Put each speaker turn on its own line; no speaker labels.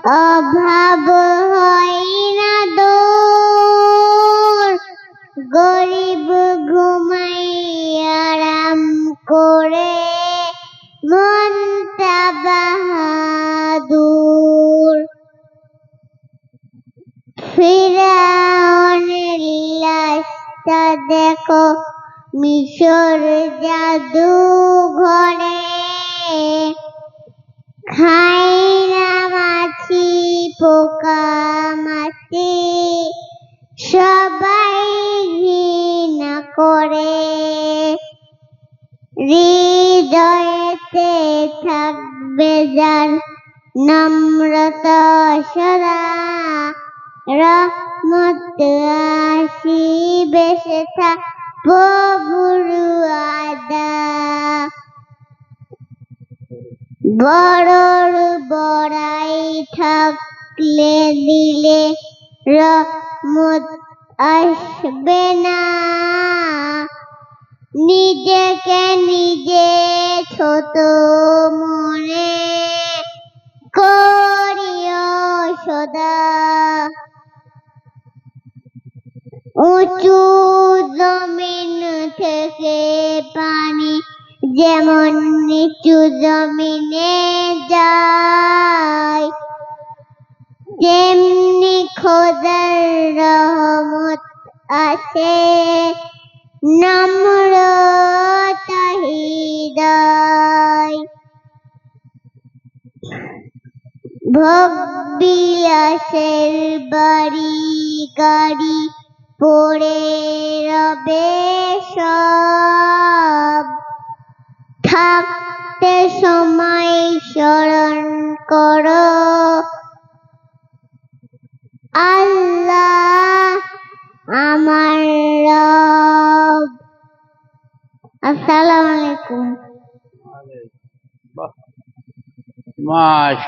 অভাব হয় না দূর, গরিব ঘুমাই আরাম করে, মনটা বাহাদুর। ফিরআউনের লাশটা দেখো মিশর জাদুঘরে, খায় না মাছি পোকা মাছি, সবাই ঘৃণা করে। হৃদয়েতে থাকবে যার নম্রতা সদা, রহমত আসিবে সেথা প্রভুর ওয়াদা। বড়র বড়াই থাকলে দিলে রহমত আসবে না, নিজেকে নিজে ছোট মনে করিও সদা। উঁচু জমিন থেকে পানি যেমন নিচু জমিনে যায়, তেমনি খোদার রহমত আসে নম্রতা হৃদয়। ভোগ বিলাসের বাড়ি গাড়ি পড়ে রবে সব, থাকতে সময় স্মরণ করো আল্লাহ আমার রব। আসসালামু আলাইকুম।